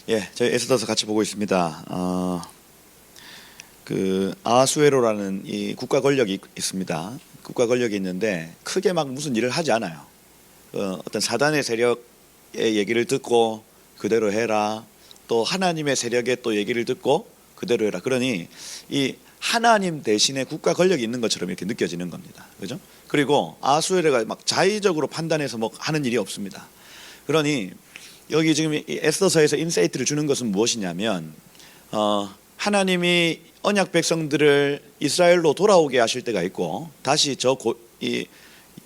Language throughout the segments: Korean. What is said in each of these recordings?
예, 저희 에스더서 같이 보고 있습니다. 그 아수에로라는 이 국가 권력이 있습니다. 국가 권력이 있는데 크게 막 무슨 일을 하지 않아요. 어떤 사단의 세력의 얘기를 듣고 그대로 해라. 또 하나님의 세력의 또 얘기를 듣고 그대로 해라. 그러니 이 하나님 대신에 국가 권력이 있는 것처럼 이렇게 느껴지는 겁니다. 그죠? 그리고 아수에로가 막 자의적으로 판단해서 뭐 하는 일이 없습니다. 그러니 여기 지금 이 에스더서에서 인사이트를 주는 것은 무엇이냐면 하나님이 언약 백성들을 이스라엘로 돌아오게 하실 때가 있고 다시 이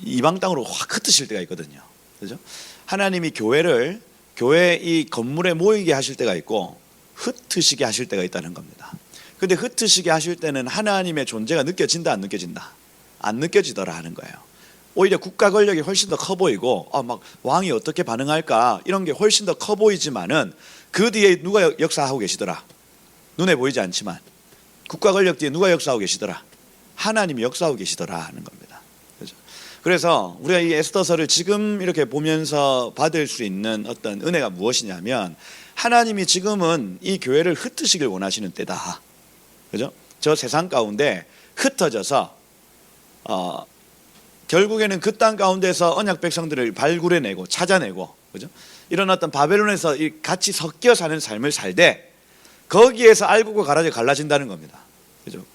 이방 땅으로 확 흩으실 때가 있거든요. 그죠? 하나님이 교회 이 건물에 모이게 하실 때가 있고 흩으시게 하실 때가 있다는 겁니다. 근데 흩으시게 하실 때는 하나님의 존재가 느껴진다 안 느껴진다? 안 느껴지더라 하는 거예요. 오히려 국가 권력이 훨씬 더 커 보이고 막 왕이 어떻게 반응할까 이런 게 훨씬 더 커 보이지만은 그 뒤에 누가 역사하고 계시더라? 눈에 보이지 않지만 국가 권력 뒤에 누가 역사하고 계시더라? 하나님이 역사하고 계시더라 하는 겁니다. 그렇죠? 그래서 우리가 이 에스더서를 지금 이렇게 보면서 받을 수 있는 어떤 은혜가 무엇이냐면 하나님이 지금은 이 교회를 흩으시길 원하시는 때다. 그죠? 저 세상 가운데 흩어져서 결국에는 그 땅 가운데서 언약 백성들을 발굴해내고 찾아내고, 그죠? 이런 어떤 바벨론에서 같이 섞여 사는 삶을 살되 거기에서 알곡과 가라지가 갈라진다는 겁니다. 그죠?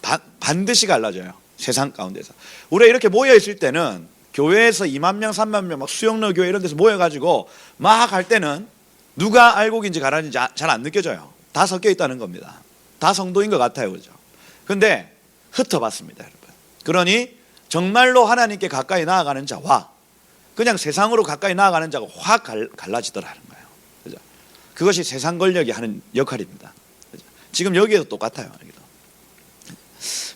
반드시 갈라져요. 세상 가운데서. 우리가 이렇게 모여 있을 때는 교회에서 2만 명, 3만 명, 막 수영로 교회 이런 데서 모여가지고 막 할 때는 누가 알곡인지 가라지인지 잘 안 느껴져요. 다 섞여 있다는 겁니다. 다 성도인 것 같아요, 그죠? 근데 흩어봤습니다, 여러분. 그러니 정말로 하나님께 가까이 나아가는 자와 그냥 세상으로 가까이 나아가는 자가 확 갈라지더라는 거예요. 그죠? 그것이 세상 권력이 하는 역할입니다. 그죠? 지금 여기에도 똑같아요. 여기도.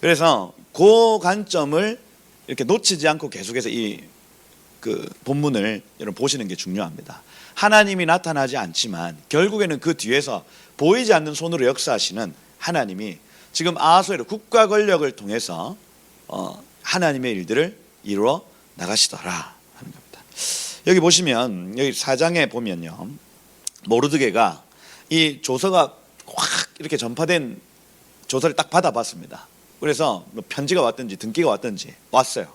그래서 그 관점을 이렇게 놓치지 않고 계속해서 그 본문을 여러분 보시는 게 중요합니다. 하나님이 나타나지 않지만 결국에는 그 뒤에서 보이지 않는 손으로 역사하시는 하나님이 지금 아하수에로 국가 권력을 통해서 하나님의 일들을 이루어 나가시더라 하는 겁니다. 여기 보시면 여기 4장에 보면요, 모르드게가 이 조서가 확 이렇게 전파된 조서를 딱 받아봤습니다. 그래서 뭐 편지가 왔든지 등기가 왔든지 왔어요.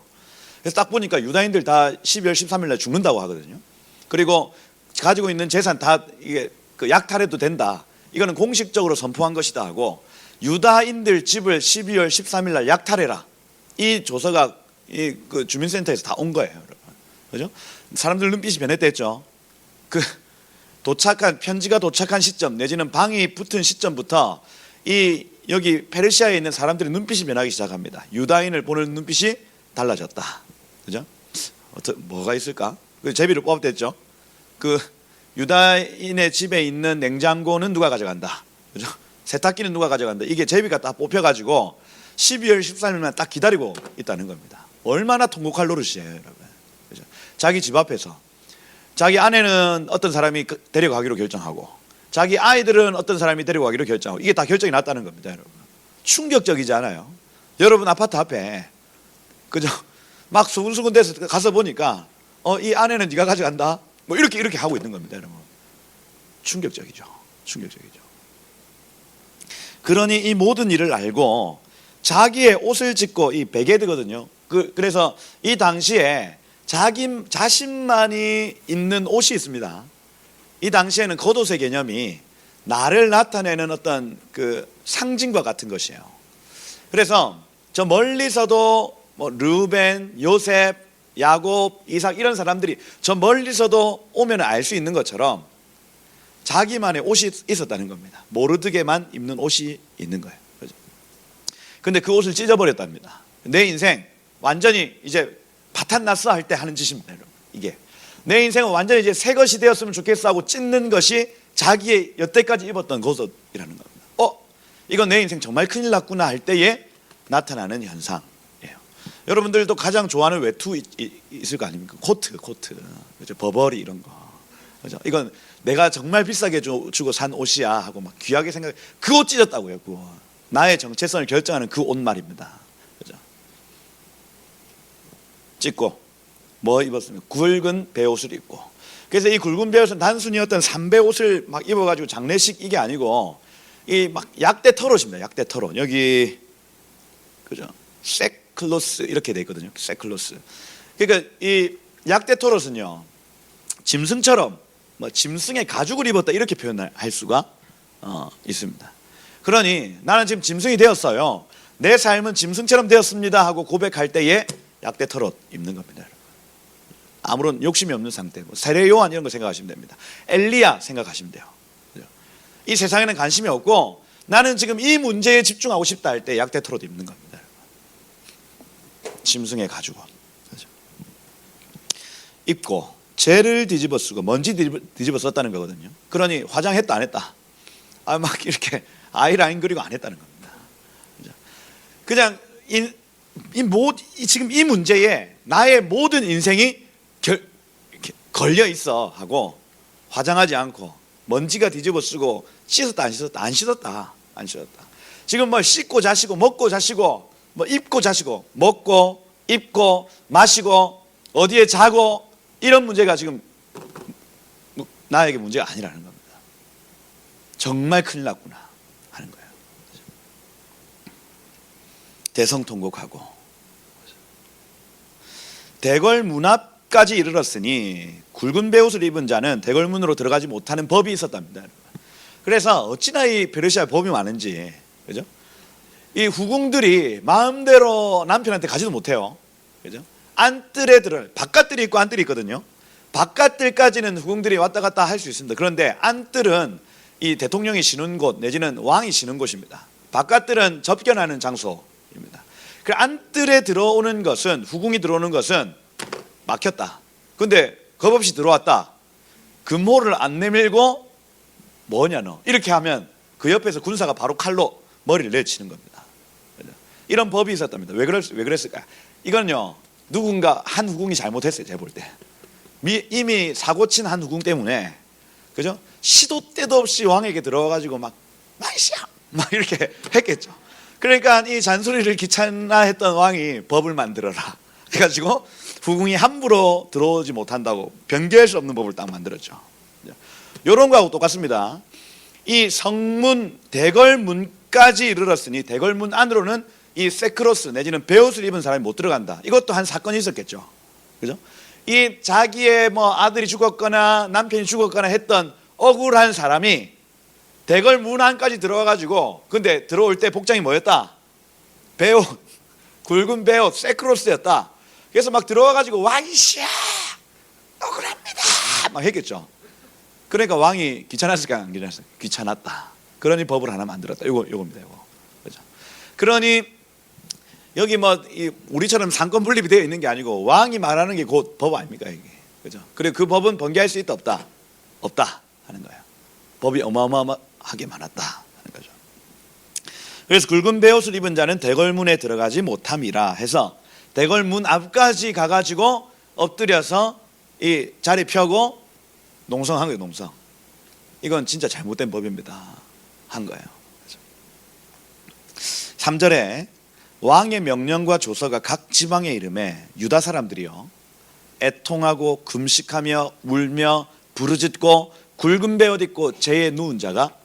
그래서 딱 보니까 유다인들 다 12월 13일 날 죽는다고 하거든요. 그리고 가지고 있는 재산 다 이게 그 약탈해도 된다. 이거는 공식적으로 선포한 것이다 하고 유다인들 집을 12월 13일 날 약탈해라. 이 조서가 그 주민센터에서 다 온 거예요, 여러분. 그죠? 사람들 눈빛이 변했댔죠. 그 편지가 도착한 시점 내지는 방이 붙은 시점부터 여기 페르시아에 있는 사람들의 눈빛이 변하기 시작합니다. 유다인을 보는 눈빛이 달라졌다. 그죠? 뭐가 있을까? 그 제비를 뽑았댔죠. 그 유다인의 집에 있는 냉장고는 누가 가져간다. 그죠? 세탁기는 누가 가져간다. 이게 제비가 딱 뽑혀가지고 12월 13일만 딱 기다리고 있다는 겁니다. 얼마나 통곡할 노릇이에요, 여러분. 그죠? 자기 집 앞에서 자기 아내는 어떤 사람이 데려가기로 결정하고 자기 아이들은 어떤 사람이 데려가기로 결정하고 이게 다 결정이 났다는 겁니다, 여러분. 충격적이지 않아요? 여러분 아파트 앞에 그죠? 막 수근수근 돼서 가서 보니까 이 아내는 네가 가져간다. 뭐 이렇게 하고 있는 겁니다, 여러분. 충격적이죠. 그러니 이 모든 일을 알고 자기의 옷을 찢고 이 베게드거든요. 그래서 이 당시에 자신만이 입는 옷이 있습니다. 이 당시에는 겉옷의 개념이 나를 나타내는 어떤 그 상징과 같은 것이에요. 그래서 저 멀리서도 뭐 르벤, 요셉, 야곱, 이삭 이런 사람들이 저 멀리서도 오면 알 수 있는 것처럼 자기만의 옷이 있었다는 겁니다. 모르드게만 입는 옷이 있는 거예요. 근데 그 옷을 찢어버렸답니다. 내 인생 완전히 이제 파탄났어 할 때 하는 짓입니다, 여러분. 이게 내 인생은 완전히 이제 새 것이 되었으면 좋겠어 하고 찢는 것이 자기의 여태까지 입었던 겉옷이라는 겁니다. 이건 내 인생 정말 큰일 났구나 할 때에 나타나는 현상이에요. 여러분들도 가장 좋아하는 외투 있을 거 아닙니까? 코트, 그렇죠? 버버리 이런 거, 그렇죠? 이건 내가 정말 비싸게 주고 산 옷이야 하고 막 귀하게 생각해. 그 옷 찢었다고요. 그 옷. 나의 정체성을 결정하는 그 옷 말입니다. 그죠? 찢고 뭐 입었습니까? 굵은 베옷을 입고. 그래서 이 굵은 베옷은 단순히 어떤 삼배 옷을 막 입어가지고 장례식 이게 아니고 이 막 약대 털옷입니다. 약대 털옷. 여기 그죠? 세클로스 이렇게 돼 있거든요. 세클로스. 그러니까 이 약대 털옷은요, 짐승처럼 뭐 짐승의 가죽을 입었다 이렇게 표현할 수가 있습니다. 그러니 나는 지금 짐승이 되었어요. 내 삶은 짐승처럼 되었습니다 하고 고백할 때에 약대 털옷 입는 겁니다. 여러분. 아무런 욕심이 없는 상태. 뭐 세례 요한 이런 거 생각하시면 됩니다. 엘리야 생각하시면 돼요. 이 세상에는 관심이 없고 나는 지금 이 문제에 집중하고 싶다 할 때 약대 털옷 입는 겁니다. 짐승의 가죽 그렇죠? 입고 죄를 뒤집어 쓰고 먼지 뒤집어 썼다는 거거든요. 그러니 화장했다 안 했다? 막 이렇게 아이라인 그리고 안 했다는 겁니다. 그냥 지금 이 문제에 나의 모든 인생이 걸려 있어 하고 화장하지 않고 먼지가 뒤집어 쓰고 씻었다 안 씻었다? 안 씻었다. 안 씻었다. 지금 뭐 씻고 자시고 먹고 자시고 뭐 입고 자시고 먹고 입고 마시고 어디에 자고 이런 문제가 지금 나에게 문제가 아니라는 겁니다. 정말 큰일 났구나 하는 거예요. 대성통곡하고 대궐문 앞까지 이르렀으니 굵은 베옷을 입은 자는 대궐문으로 들어가지 못하는 법이 있었답니다. 그래서 어찌나 이 페르시아에 법이 많은지, 그죠? 이 후궁들이 마음대로 남편한테 가지도 못해요. 그죠? 안뜰에 바깥뜰이 있고 안뜰이 있거든요. 바깥뜰까지는 후궁들이 왔다 갔다 할 수 있습니다. 그런데 안뜰은 이 대통령이 쉬는 곳 내지는 왕이 쉬는 곳입니다. 바깥뜰은 접견하는 장소입니다. 그 안뜰에 들어오는 것은, 후궁이 들어오는 것은 막혔다. 근데 겁 없이 들어왔다. 금호를 안 내밀고 뭐냐 너 이렇게 하면 그 옆에서 군사가 바로 칼로 머리를 내치는 겁니다. 이런 법이 있었답니다. 왜 그랬을까? 이건요, 누군가 한 후궁이 잘못했어요. 제가 볼 때 이미 사고친 한 후궁 때문에, 그죠? 시도 때도 없이 왕에게 들어와가지고 막 이렇게 했겠죠. 그러니까 이 잔소리를 귀찮아했던 왕이 법을 만들어라 해가지고 후궁이 함부로 들어오지 못한다고 변개할 수 없는 법을 딱 만들었죠. 이런 거하고 똑같습니다. 이 성문 대궐문까지 이르렀으니 대궐문 안으로는 이 세크로스 내지는 베옷을 입은 사람이 못 들어간다. 이것도 한 사건이 있었겠죠. 그죠? 이 자기의 뭐 아들이 죽었거나 남편이 죽었거나 했던 억울한 사람이 대궐문 안까지 들어와가지고, 근데 들어올 때 복장이 뭐였다? 베옷, 굵은 베옷, 세크로스였다. 그래서 막 들어와가지고 왕이시야 억울합니다 막 했겠죠. 그러니까 왕이 귀찮았을까 안 귀찮았을까? 귀찮았다. 그러니 법을 하나 만들었다. 요겁니다. 요거. 그죠? 그러니 여기 뭐 우리처럼 상권 분립이 되어 있는 게 아니고 왕이 말하는 게 곧 법 아닙니까 이게? 그죠? 그래 그 법은 번개할 수 있다 없다? 없다 하는 거예요. 법이 어마어마하게 많았다 하는 거죠. 그래서 굵은 베옷을 입은 자는 대궐문에 들어가지 못함이라 해서 대궐문 앞까지 가가지고 엎드려서 이 자리 펴고 농성한 거예요. 농성. 이건 진짜 잘못된 법입니다 한 거예요. 3절에 왕의 명령과 조서가 각 지방에 이름에 유다 사람들이요 애통하고 금식하며 울며 부르짖고 굵은 베옷 입고 재에 누운 자가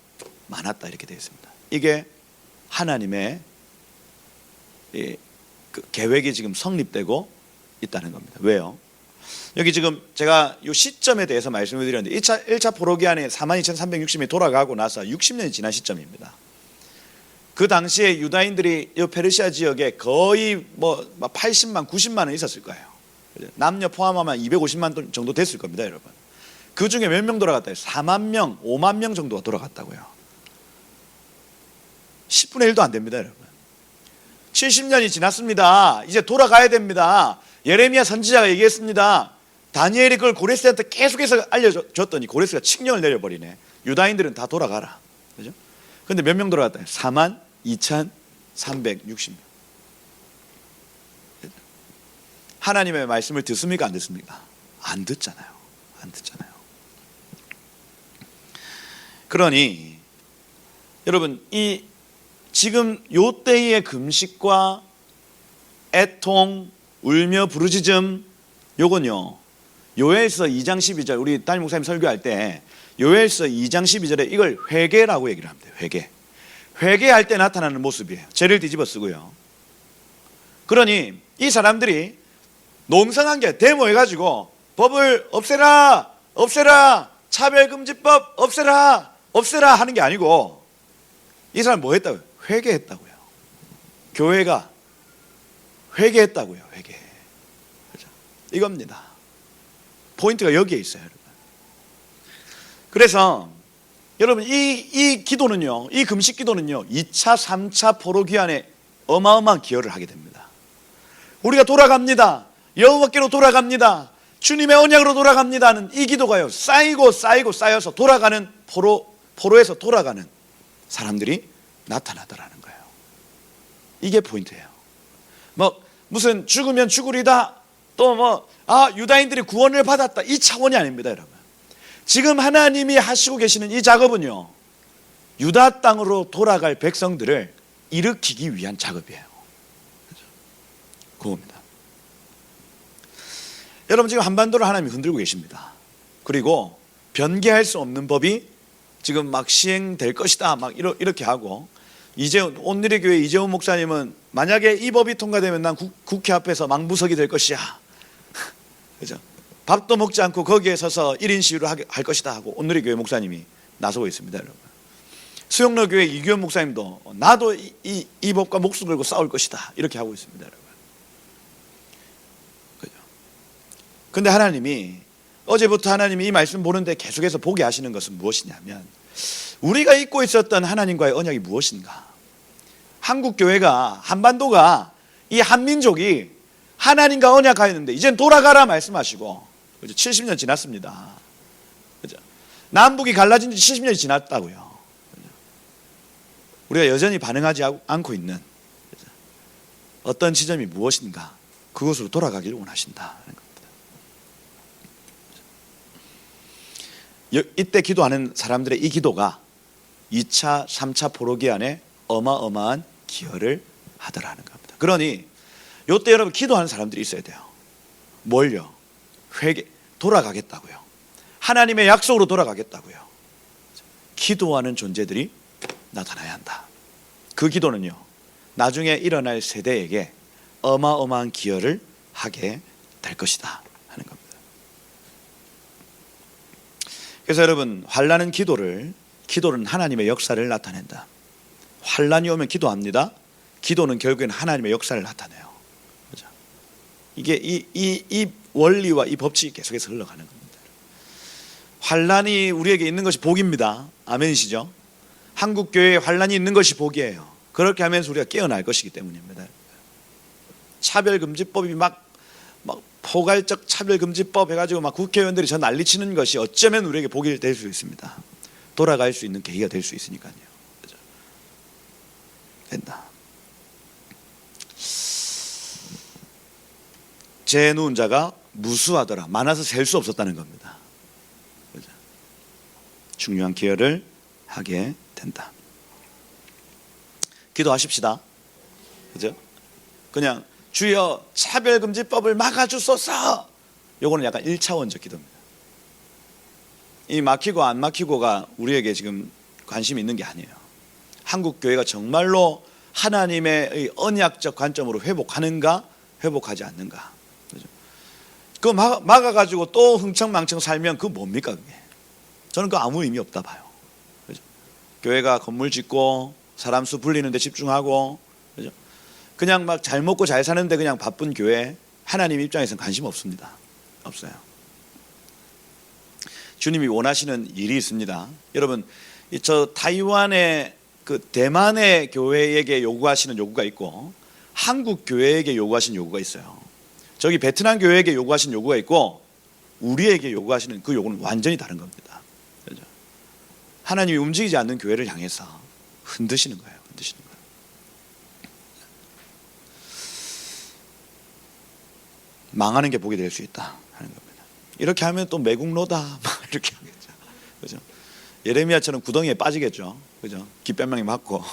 많았다 이렇게 되어 있습니다. 이게 하나님의 그 계획이 지금 성립되고 있다는 겁니다. 왜요? 여기 지금 제가 이 시점에 대해서 말씀을 드렸는데 1차 포로기한에 42,360명이 돌아가고 나서 60년이 지난 시점입니다. 그 당시에 유다인들이 이 페르시아 지역에 거의 뭐 80만, 90만은 있었을 거예요. 남녀 포함하면 250만 정도 됐을 겁니다, 여러분. 그 중에 몇 명 돌아갔다 해요? 4만 명, 5만 명 정도가 돌아갔다고요. 10분의 1도 안 됩니다, 여러분. 70년이 지났습니다. 이제 돌아가야 됩니다. 예레미야 선지자가 얘기했습니다. 다니엘이 그걸 고레스한테 계속해서 알려줬더니 고레스가 칙령을 내려버리네. 유다인들은 다 돌아가라. 그죠? 근데 몇 명 돌아갔다 해요? 42,360명. 하나님의 말씀을 듣습니까? 안 듣습니까? 안 듣잖아요. 안 듣잖아요. 그러니 여러분 이 지금 요 때의 금식과 애통, 울며 부르짖음 요건요, 요엘서 2장 12절, 우리 담임 목사님 설교할 때 요엘서 2장 12절에 이걸 회개라고 얘기를 합니다. 회개할 때 나타나는 모습이에요. 죄를 뒤집어 쓰고요. 그러니 이 사람들이 농성한 게 데모해가지고 법을 없애라, 차별금지법 없애라 하는 게 아니고, 이 사람 뭐 했다고요? 회개했다고요. 교회가 회개했다고요. 회개. 그렇죠? 이겁니다. 포인트가 여기에 있어요, 여러분. 그래서 여러분, 이 기도는요, 이 금식 기도는요, 2차, 3차 포로 귀환에 어마어마한 기여를 하게 됩니다. 우리가 돌아갑니다. 여호와께로 돌아갑니다. 주님의 언약으로 돌아갑니다는 이 기도가요, 쌓여서 돌아가는 포로에서 돌아가는 사람들이 나타나더라는 거예요. 이게 포인트예요. 뭐 무슨 죽으면 죽으리다, 또 유다인들이 구원을 받았다, 이 차원이 아닙니다, 여러분. 지금 하나님이 하시고 계시는 이 작업은요, 유다 땅으로 돌아갈 백성들을 일으키기 위한 작업이에요. 그겁니다. 여러분, 지금 한반도를 하나님이 흔들고 계십니다. 그리고 변개할 수 없는 법이 지금 막 시행될 것이다, 막 이렇게 하고, 온누리 교회 이재훈 목사님은 만약에 이 법이 통과되면 난 국회 앞에서 망부석이 될 것이야. 그죠? 밥도 먹지 않고 거기에 서서 1인 시위를 할 것이다 하고 온누리 교회 목사님이 나서고 있습니다, 여러분. 수영로 교회 이규현 목사님도 나도 이 법과 목숨 걸고 싸울 것이다, 이렇게 하고 있습니다, 여러분. 그죠? 근데 하나님이, 어제부터 하나님이 이 말씀 보는데 계속해서 보게 하시는 것은 무엇이냐면, 우리가 잊고 있었던 하나님과의 언약이 무엇인가? 한국 교회가, 한반도가, 이 한민족이 하나님과 언약하였는데 이젠 돌아가라 말씀하시고, 그죠? 70년 지났습니다. 그죠? 남북이 갈라진 지 70년이 지났다고요. 그죠? 우리가 여전히 반응하지 않고 있는, 그죠? 어떤 지점이 무엇인가? 그것으로 돌아가기를 원하신다 하는 겁니다. 이때 기도하는 사람들의 이 기도가 2차, 3차 포로기한에 어마어마한 기여를 하더라는 겁니다. 그러니 이때 여러분, 기도하는 사람들이 있어야 돼요. 뭘요? 회개, 돌아가겠다고요. 하나님의 약속으로 돌아가겠다고요. 기도하는 존재들이 나타나야 한다. 그 기도는요, 나중에 일어날 세대에게 어마어마한 기여를 하게 될 것이다 하는 겁니다. 그래서 여러분, 환난은 기도는 하나님의 역사를 나타낸다. 환난이 오면 기도합니다. 기도는 결국에는 하나님의 역사를 나타내요. 그죠? 이게 이 원리와 이 법칙이 계속해서 흘러가는 겁니다. 환난이 우리에게 있는 것이 복입니다. 아멘이시죠? 한국 교회에 환난이 있는 것이 복이에요. 그렇게 하면서 우리가 깨어날 것이기 때문입니다. 차별금지법이 막 포괄적 차별금지법 해가지고 막 국회의원들이 저 난리치는 것이 어쩌면 우리에게 복이 될 수 있습니다. 돌아갈 수 있는 계기가 될 수 있으니까요. 그죠? 된다. 죄 누운 자가 무수하더라. 많아서 셀 수 없었다는 겁니다. 그죠? 중요한 기여를 하게 된다. 기도하십시다. 그죠? 그냥 주여 차별금지법을 막아주소서, 요거는 약간 1차원적 기도입니다. 이 막히고 안 막히고가 우리에게 지금 관심이 있는 게 아니에요. 한국 교회가 정말로 하나님의 언약적 관점으로 회복하는가, 회복하지 않는가. 그죠? 그거 막아가지고 또 흥청망청 살면 그거 뭡니까 그게? 저는 그거 아무 의미 없다 봐요. 그죠? 교회가 건물 짓고 사람 수 불리는 데 집중하고, 그죠? 그냥 막 잘 먹고 잘 사는데 그냥 바쁜 교회, 하나님 입장에서는 관심 없습니다. 없어요. 주님이 원하시는 일이 있습니다. 여러분, 저 타이완의 그 대만의 교회에게 요구하시는 요구가 있고, 한국 교회에게 요구하시는 요구가 있어요. 저기 베트남 교회에게 요구하시는 요구가 있고, 우리에게 요구하시는 그 요구는 완전히 다른 겁니다. 그렇죠? 하나님이 움직이지 않는 교회를 향해서 흔드시는 거예요. 흔드시는 거예요. 망하는 게 복이 될 수 있다 하는 겁니다. 이렇게 하면 또 매국노다 막 이렇게 하겠죠. 그죠? 예레미야처럼 구덩이에 빠지겠죠. 그죠? 깃발망이 맞고.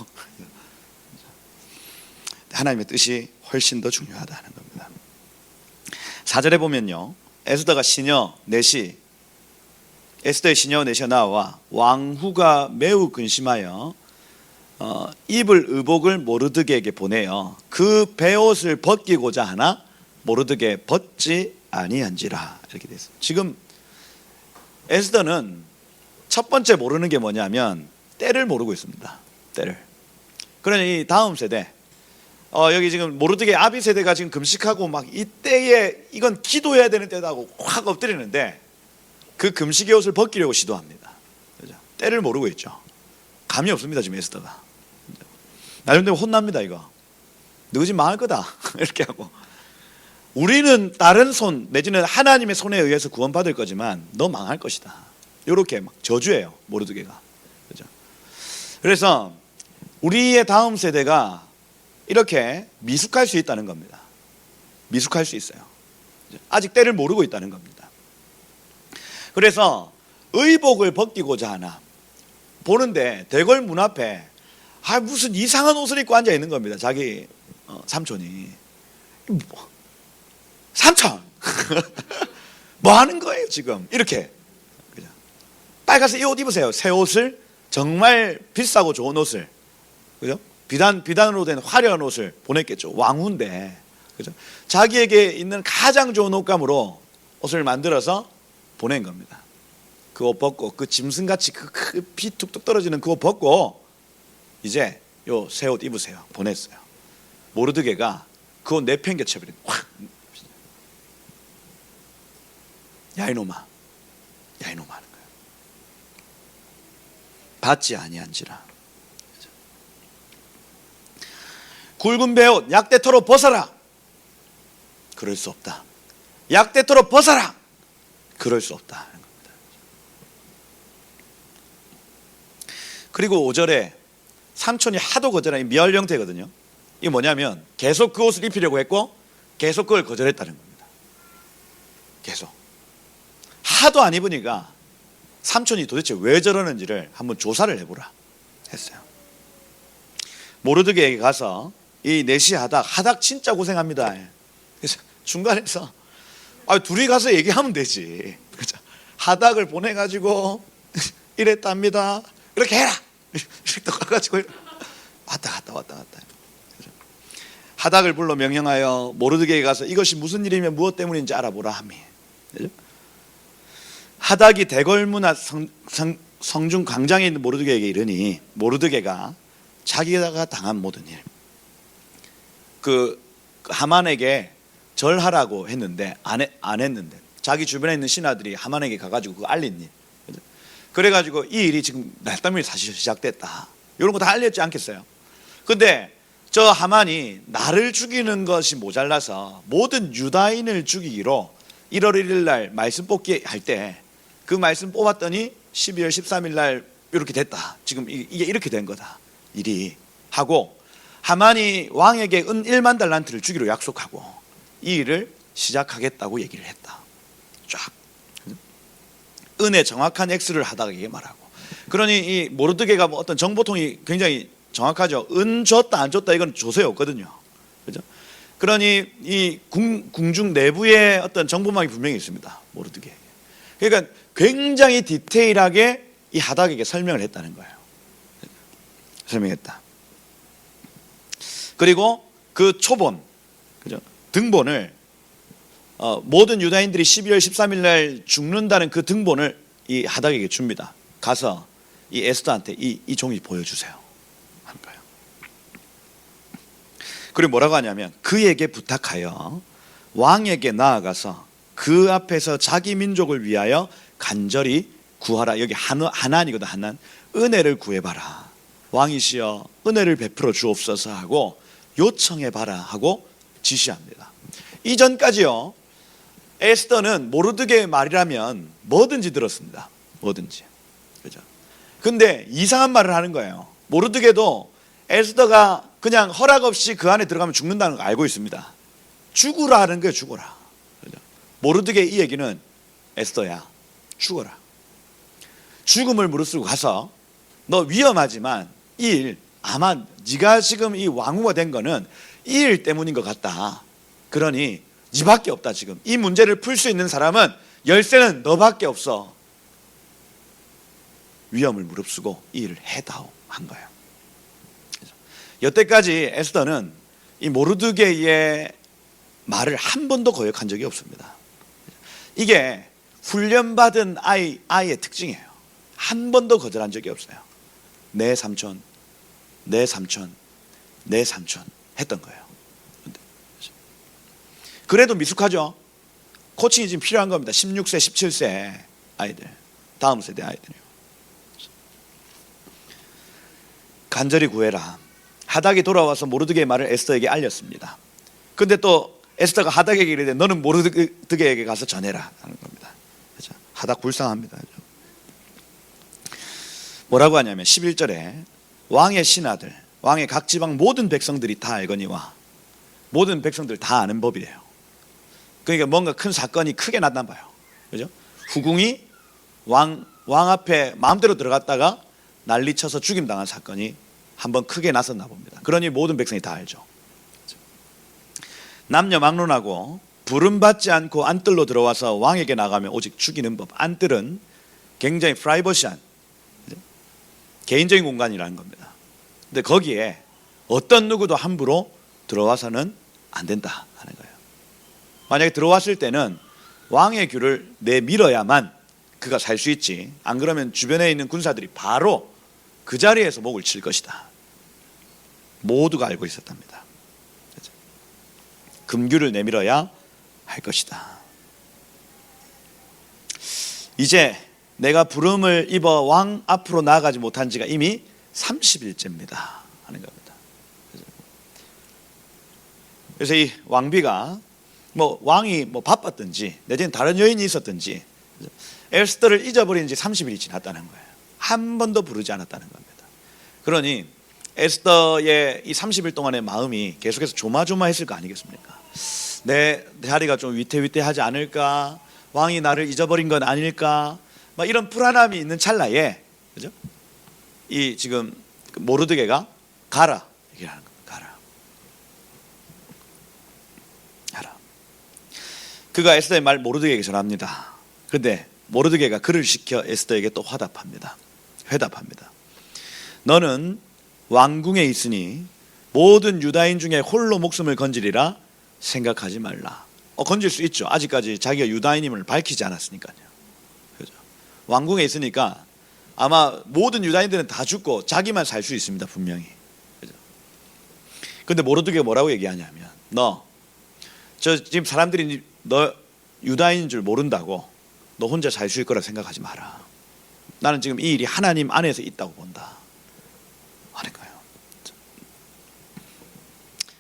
하나님의 뜻이 훨씬 더 중요하다는 겁니다. 4절에 보면요, 에스더가 시녀 넷이 에스더의 시녀 넷이 나와 왕후가 매우 근심하여 입을 의복을 모르드게에게 보내어 그 베옷을 벗기고자 하나 모르드게 벗지 아니한지라. 이렇게 됐어요. 지금 에스더는 첫 번째 모르는 게 뭐냐면 때를 모르고 있습니다. 때를. 그러니 이 다음 세대, 여기 지금 모르드게 아비 세대가 지금 금식하고 막 이때에 이건 기도해야 되는 때다고 확 엎드리는데 그 금식의 옷을 벗기려고 시도합니다. 그죠? 때를 모르고 있죠. 감이 없습니다 지금 에스더가. 나중 되면 혼납니다. 이거 너 지금 망할 거다 이렇게 하고, 우리는 다른 손 내지는 하나님의 손에 의해서 구원받을 거지만 너 망할 것이다, 이렇게 막 저주해요 모르드게가. 그죠? 그래서 우리의 다음 세대가 이렇게 미숙할 수 있다는 겁니다. 미숙할 수 있어요. 아직 때를 모르고 있다는 겁니다. 그래서 의복을 벗기고자 하나 보는데 대궐 문 앞에 무슨 이상한 옷을 입고 앉아 있는 겁니다. 자기 삼촌이. 삼촌 뭐 하는 거예요 지금 이렇게. 빨리 가서 이 옷 입으세요. 새 옷을, 정말 비싸고 좋은 옷을, 그죠? 비단으로 된 화려한 옷을 보냈겠죠. 왕후인데, 그죠? 자기에게 있는 가장 좋은 옷감으로 옷을 만들어서 보낸 겁니다. 그 옷 벗고, 그 짐승같이 그 피 툭툭 떨어지는 그 옷 벗고 이제 요 새 옷 입으세요. 보냈어요. 모르드게가 그 옷 내팽개쳐버린. 야 이놈아 하는 거예요. 받지 아니한지라. 굵은 베옷 약대토로 벗어라. 그럴 수 없다. 약대토로 벗어라. 그럴 수 없다. 그리고 5절에 삼촌이 하도 거절하니 미알 형태거든요. 이게 뭐냐면 계속 그 옷을 입히려고 했고 계속 그걸 거절했다는 겁니다. 계속 하도 안 입으니까 삼촌이 도대체 왜 저러는지를 한번 조사를 해보라 했어요. 모르드게에게 가서 이 넷이 하닥 진짜 고생합니다. 그래서 중간에서 둘이 가서 얘기하면 되지. 그렇죠? 하닥을 보내가지고 이랬답니다. 이렇게 해라. 이렇게 가가지고 왔다 갔다. 하닥을 불러 명령하여 모르드게에게 가서 이것이 무슨 일이며 무엇 때문인지 알아보라 하며. 그렇죠? 하닥이 대궐문 앞 성중 광장에 있는 모르드게에게 이르니 모르드게가 자기가 당한 모든 일, 그 하만에게 절하라고 했는데 안 했는데 자기 주변에 있는 신하들이 하만에게 가가지고 그거 알린 일, 그래가지고 이 일이 지금 날 때문에 사실 시작됐다, 이런 거 다 알렸지 않겠어요? 근데 저 하만이 나를 죽이는 것이 모자라서 모든 유다인을 죽이기로 1월 1일 날 말씀 뽑기 할 때 그 말씀 뽑았더니 12월 13일 날 이렇게 됐다. 지금 이게 이렇게 된 거다 일이 하고, 하만이 왕에게 은 1만 달란트를 주기로 약속하고 이 일을 시작하겠다고 얘기를 했다. 쫙 은의 정확한 X를 하닥에게 말하고. 그러니 이 모르드게가 뭐 어떤 정보통이 굉장히 정확하죠. 은 줬다 안 줬다 이건 조서에 없거든요. 그죠? 그러니 이 궁중 내부에 어떤 정보망이 분명히 있습니다. 모르드게. 그러니까 굉장히 디테일하게 이 하닥에게 설명을 했다는 거예요. 설명했다. 그리고 그 초본, 그죠? 등본을 모든 유다인들이 12월 13일 날 죽는다는 그 등본을 이 하닥에게 줍니다. 가서 이 에스더한테 이 종이 보여주세요 하는 거예요. 그리고 뭐라고 하냐면 그에게 부탁하여 왕에게 나아가서 그 앞에서 자기 민족을 위하여 간절히 구하라. 여기 하난이거든. 하난. 은혜를 구해봐라. 왕이시여 은혜를 베풀어 주옵소서 하고 요청해봐라 하고 지시합니다. 이전까지요 에스더는 모르드게의 말이라면 뭐든지 들었습니다. 뭐든지. 그죠? 근데 이상한 말을 하는 거예요. 모르드게도 에스더가 그냥 허락 없이 그 안에 들어가면 죽는다는 거 알고 있습니다. 죽으라 하는 거예요. 죽어라. 그죠? 모르드게 이 얘기는 에스더야 죽어라. 죽음을 무릅쓰고 가서 너 위험하지만 이 일 아마 네가 지금 이 왕후가 된 거는 이 일 때문인 것 같다. 그러니 니밖에 없다. 지금 이 문제를 풀 수 있는 사람은 열쇠는 너밖에 없어. 위험을 무릅쓰고 이 일을 해다오 한 거예요. 여태까지 에스더는 이 모르드게의 말을 한 번도 거역한 적이 없습니다. 이게 훈련받은 아이의 특징이에요. 한 번도 거절한 적이 없어요. 내 삼촌, 내 삼촌, 내 삼촌 했던 거예요. 그래도 미숙하죠. 코칭이 지금 필요한 겁니다. 16세, 17세 아이들, 다음 세대 아이들이요. 간절히 구해라. 하닥이 돌아와서 모르드게의 말을 에스더에게 알렸습니다. 근데 또 에스더가 하닥에게 이르되 너는 모르드게에게 가서 전해라 하는 겁니다. 그렇죠? 하닥 불쌍합니다. 그렇죠? 뭐라고 하냐면 11절에 왕의 신하들, 왕의 각 지방 모든 백성들이 다 알거니와, 모든 백성들 다 아는 법이래요. 그러니까 뭔가 큰 사건이 크게 났나 봐요. 그죠? 후궁이 왕 앞에 마음대로 들어갔다가 난리쳐서 죽임당한 사건이 한번 크게 났었나 봅니다. 그러니 모든 백성이 다 알죠. 남녀 막론하고 부름받지 않고 안뜰로 들어와서 왕에게 나가면 오직 죽이는 법. 안뜰은 굉장히 프라이버시한 개인적인 공간이라는 겁니다. 근데 거기에 어떤 누구도 함부로 들어와서는 안 된다 하는 거예요. 만약에 들어왔을 때는 왕의 규를 내밀어야만 그가 살 수 있지, 안 그러면 주변에 있는 군사들이 바로 그 자리에서 목을 칠 것이다. 모두가 알고 있었답니다. 금규를 내밀어야 할 것이다. 이제 내가 부름을 입어 왕 앞으로 나아가지 못한 지가 이미 30일째입니다 하는 겁니다. 그래서 이 왕비가 왕이 바빴든지 내지는 다른 여인이 있었든지 에스더를 잊어버린 지 30일이 지났다는 거예요. 한 번도 부르지 않았다는 겁니다. 그러니 에스더의 이 30일 동안의 마음이 계속해서 조마조마했을 거 아니겠습니까? 내 자리가 좀 위태위태하지 않을까? 왕이 나를 잊어버린 건 아닐까? 막 이런 불안함이 있는 찰나에, 그죠? 이 지금 모르드게가 가라 얘기하는 겁니다. 가라. 그가 에스더의 말 모르드게에게 전합니다. 그런데 모르드게가 그를 시켜 에스더에게 또 회답합니다. 너는 왕궁에 있으니 모든 유다인 중에 홀로 목숨을 건지리라 생각하지 말라. 건질 수 있죠. 아직까지 자기가 유다인임을 밝히지 않았으니까요. 그죠? 왕궁에 있으니까 아마 모든 유다인들은 다 죽고 자기만 살 수 있습니다. 분명히. 그죠? 근데 모르드게가 뭐라고 얘기하냐면 저 지금 사람들이 너 유다인인 줄 모른다고 너 혼자 살 수 있을 거라 생각하지 마라. 나는 지금 이 일이 하나님 안에서 있다고 본다 하는 거예요.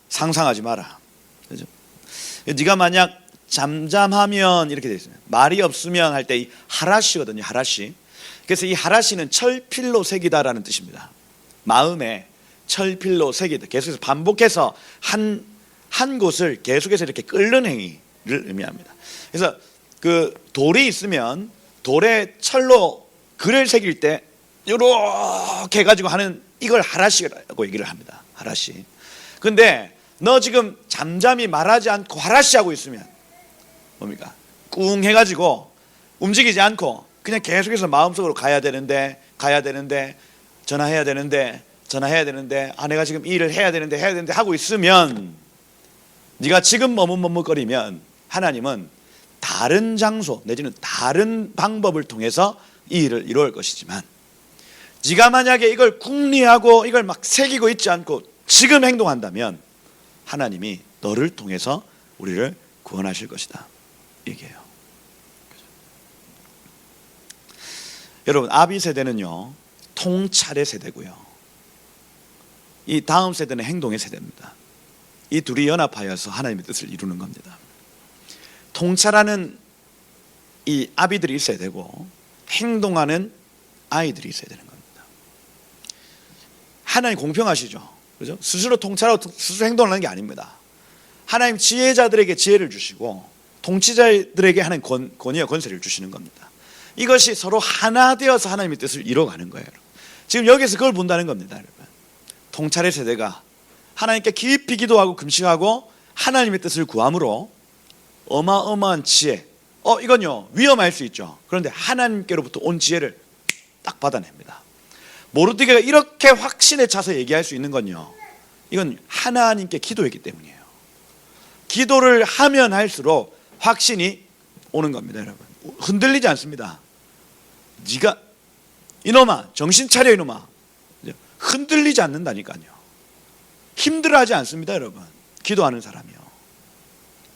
상상하지 마라. 그죠? 네가 만약 잠잠하면 이렇게 돼 있어요. 말이 없으면 할 때 이 하라시거든요. 하라시. 그래서 이 하라시는 철필로 새기다라는 뜻입니다. 마음에 철필로 새기다. 계속해서 반복해서 한 곳을 계속해서 이렇게 끓는 행위를 의미합니다. 그래서 그 돌이 있으면 돌에 철로 글을 새길 때 이렇게 해가지고 하는 이걸 하라시라고 얘기를 합니다. 하라시. 근데 너 지금 잠잠히 말하지 않고 하라시 하고 있으면 뭡니까? 꿍 해가지고 움직이지 않고 그냥 계속해서 마음속으로 가야 되는데 전화해야 되는데 내가 지금 이 일을 해야 되는데 하고 있으면, 네가 지금 머뭇머뭇거리면 하나님은 다른 장소 내지는 다른 방법을 통해서 이 일을 이루어올 것이지만, 네가 만약에 이걸 궁리하고 이걸 막 새기고 있지 않고 지금 행동한다면 하나님이 너를 통해서 우리를 구원하실 것이다 얘기해요. 여러분, 아비 세대는요 통찰의 세대고요, 이 다음 세대는 행동의 세대입니다. 이 둘이 연합하여서 하나님의 뜻을 이루는 겁니다. 통찰하는 이 아비들이 있어야 되고 행동하는 아이들이 있어야 되는 겁니다. 하나님 공평하시죠. 그죠? 스스로 통찰하고 스스로 행동을 하는 게 아닙니다. 하나님 지혜자들에게 지혜를 주시고 통치자들에게 하는 권위와 권세를 주시는 겁니다. 이것이 서로 하나 되어서 하나님의 뜻을 이뤄가는 거예요. 지금 여기서 그걸 본다는 겁니다. 여러분, 통찰의 세대가 하나님께 깊이 기도하고 금식하고 하나님의 뜻을 구함으로 어마어마한 지혜. 이건요 위험할 수 있죠. 그런데 하나님께로부터 온 지혜를 딱 받아냅니다. 모르드게가 이렇게 확신에 차서 얘기할 수 있는 건요, 이건 하나님께 기도했기 때문이에요. 기도를 하면 할수록 확신이 오는 겁니다. 여러분, 흔들리지 않습니다. 네가 이놈아 정신 차려, 이놈아. 흔들리지 않는다니까요. 힘들어하지 않습니다. 여러분, 기도하는 사람이요.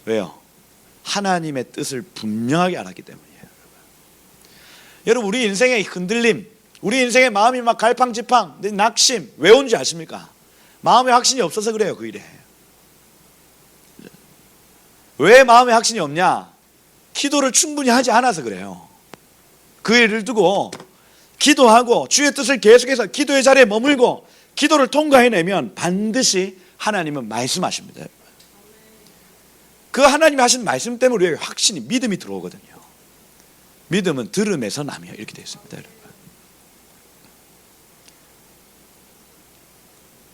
왜요? 하나님의 뜻을 분명하게 알았기 때문이에요. 여러분, 우리 인생의 흔들림, 우리 인생의 마음이 막 갈팡질팡, 낙심, 왜 온지 아십니까? 마음에 확신이 없어서 그래요. 그 일에. 왜 마음에 확신이 없냐? 기도를 충분히 하지 않아서 그래요. 그 일을 두고 기도하고 주의 뜻을 계속해서 기도의 자리에 머물고 기도를 통과해내면 반드시 하나님은 말씀하십니다. 그 하나님이 하신 말씀 때문에 우리에게 확신이, 믿음이 들어오거든요. 믿음은 들음에서 나며, 이렇게 되어 있습니다.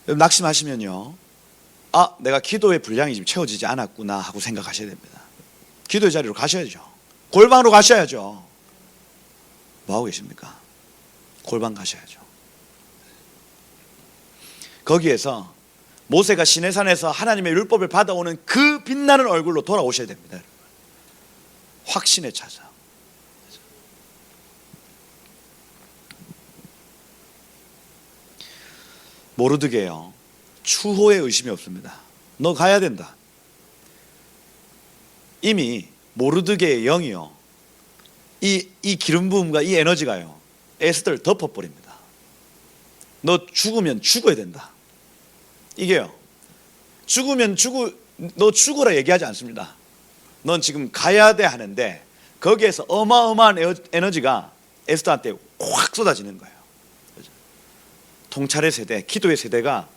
여러분, 낙심하시면요, 내가 기도의 분량이 지금 채워지지 않았구나 하고 생각하셔야 됩니다. 기도의 자리로 가셔야죠. 골방으로 가셔야죠. 뭐하고 계십니까? 골방 가셔야죠. 거기에서 모세가 시내산에서 하나님의 율법을 받아오는 그 빛나는 얼굴로 돌아오셔야 됩니다. 확신에 차서. 모르드게요, 추호의 의심이 없습니다. 너 가야 된다. 이미 모르드게의 영이요, 이 기름 부음과 이 에너지가요 에스더를 덮어버립니다. 너 죽으면 죽어야 된다. 이게요, 너 죽으라 얘기하지 않습니다. 넌 지금 가야 돼 하는데 거기에서 어마어마한 에너지가 에스더한테 확 쏟아지는 거예요. 통찰의 세대, 기도의 세대가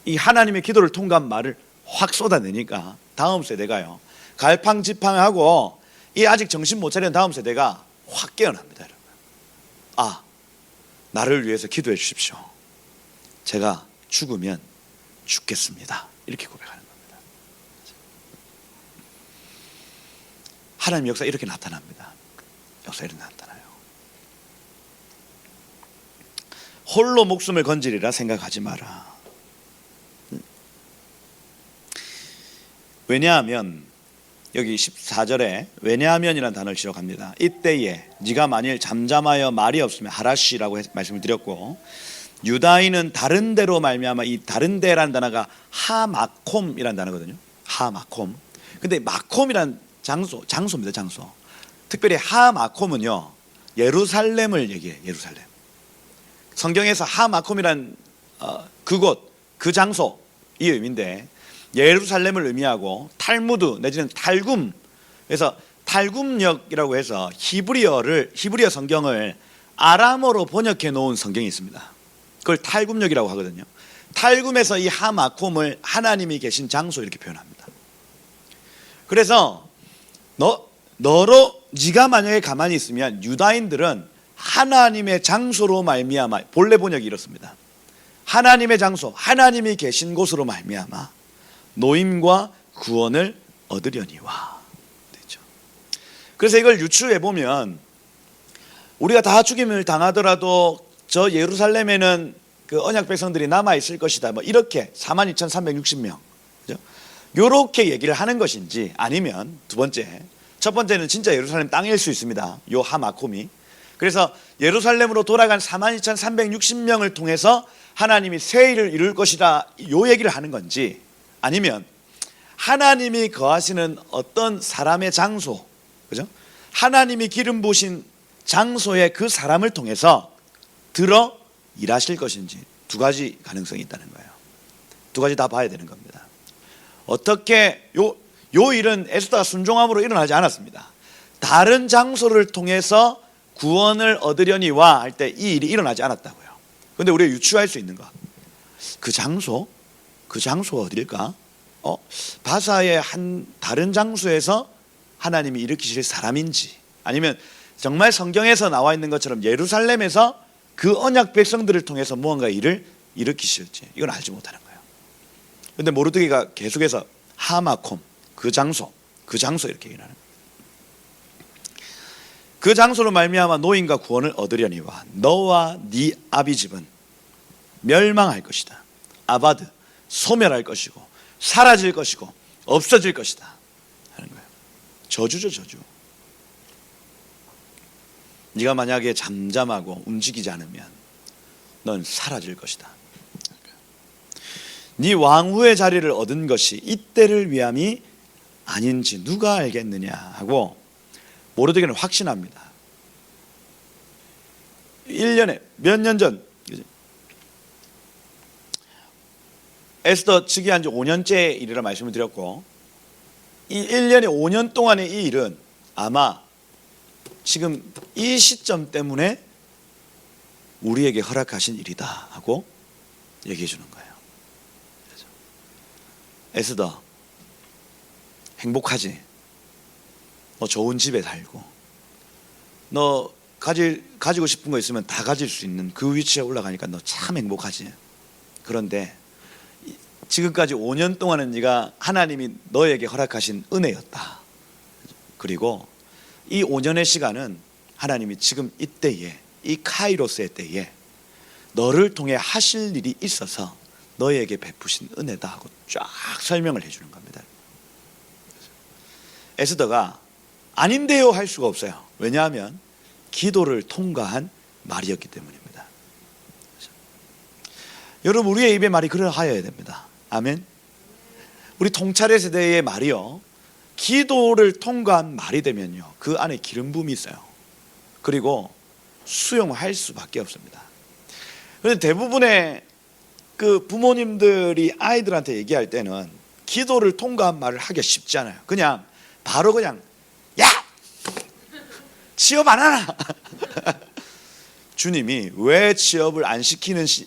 이 하나님의 기도를 통과한 말을 확 쏟아내니까 다음 세대가요, 갈팡질팡하고 이 아직 정신 못 차린 다음 세대가 확 깨어납니다. 여러분, 나를 위해서 기도해 주십시오. 제가 죽으면 죽겠습니다. 이렇게 고백하는 겁니다. 하나님의 역사 이렇게 나타납니다. 역사 이렇게 나타나요. 홀로 목숨을 건지리라 생각하지 마라. 왜냐하면, 여기 14절에 왜냐하면이라는 단어를 지적합니다. 이때에 네가 만일 잠잠하여 말이 없으면 하라시라고 말씀을 드렸고, 유다인은 다른 데로 말미암아, 이 다른 데라는 단어가 하마콤이라는 단어거든요. 하마콤. 근데 마콤이란 장소입니다. 장소. 특별히 하마콤은요, 예루살렘을 얘기해요. 예루살렘. 성경에서 하마콤이란 그곳, 그 장소, 이 의미인데 예루살렘을 의미하고, 탈무드 내지는 탈굼, 그래서 탈굼역이라고 해서 히브리어 성경을 아람어로 번역해 놓은 성경이 있습니다. 그걸 탈굼역이라고 하거든요. 탈굼에서 이 하마콤을 하나님이 계신 장소, 이렇게 표현합니다. 그래서 네가 만약에 가만히 있으면 유다인들은 하나님의 장소로 말미암아, 본래 번역이 이렇습니다. 하나님의 장소, 하나님이 계신 곳으로 말미암아 노임과 구원을 얻으려니와. 되죠. 그래서 이걸 유추해 보면, 우리가 다 죽임을 당하더라도 저 예루살렘에는 그 언약 백성들이 남아 있을 것이다, 뭐 이렇게 42,360명, 그죠? 요렇게 얘기를 하는 것인지, 아니면 두 번째, 첫 번째는 진짜 예루살렘 땅일 수 있습니다. 요 하마콤이. 그래서 예루살렘으로 돌아간 42,360명을 통해서 하나님이 새 일을 이룰 것이다, 요 얘기를 하는 건지, 아니면 하나님이 거하시는 어떤 사람의 장소, 그죠? 하나님이 기름 부으신 장소에 그 사람을 통해서 들어 일하실 것인지, 두 가지 가능성이 있다는 거예요. 두 가지 다 봐야 되는 겁니다. 어떻게 요 일은 에스더가 순종함으로 일어나지 않았습니다. 다른 장소를 통해서 구원을 얻으려니와 할 때 이 일이 일어나지 않았다고요. 그런데 우리가 유추할 수 있는 것, 그 장소가 어디일까? 바사의 한 다른 장소에서 하나님이 일으키실 사람인지, 아니면 정말 성경에서 나와 있는 것처럼 예루살렘에서 그 언약 백성들을 통해서 무언가 일을 일으키실지, 이건 알지 못하는 거예요. 그런데 모르드게가 계속해서 하마콤, 그 장소, 그 장소 이렇게 얘기하는 거예요. 그 장소로 말미암아 노인과 구원을 얻으려니와 너와 네 아비 집은 멸망할 것이다. 아바드, 소멸할 것이고 사라질 것이고 없어질 것이다 하는 거예요. 저주죠, 저주. 네가 만약에 잠잠하고 움직이지 않으면 넌 사라질 것이다. 네 왕후의 자리를 얻은 것이 이때를 위함이 아닌지 누가 알겠느냐 하고 모르드게는 확신합니다. 1년에 몇 년 전 에스더 즉위한 지 5년째 일이라 말씀을 드렸고, 이 1년에 5년 동안의 이 일은 아마 지금 이 시점 때문에 우리에게 허락하신 일이다 하고 얘기해 주는 거예요. 에스더 행복하지? 너 좋은 집에 살고 너 가지고 싶은 거 있으면 다 가질 수 있는 그 위치에 올라가니까 너 참 행복하지? 그런데 지금까지 5년 동안은 네가 하나님이 너에게 허락하신 은혜였다. 그리고 이 5년의 시간은 하나님이 지금 이때에, 이 카이로스의 때에 너를 통해 하실 일이 있어서 너에게 베푸신 은혜다 하고 쫙 설명을 해주는 겁니다. 에스더가 아닌데요 할 수가 없어요. 왜냐하면 기도를 통과한 말이었기 때문입니다. 여러분, 우리의 입의 말이 그러하여야 됩니다. 아멘. 우리 통찰의 세대의 말이요, 기도를 통과한 말이 되면요 그 안에 기름 부음이 있어요. 그리고 수용할 수밖에 없습니다. 그런데 대부분의 그 부모님들이 아이들한테 얘기할 때는 기도를 통과한 말을 하기가 쉽지 않아요. 그냥 바로 그냥 야! 취업 안 하나? 주님이 왜 취업을 안 시키시는지에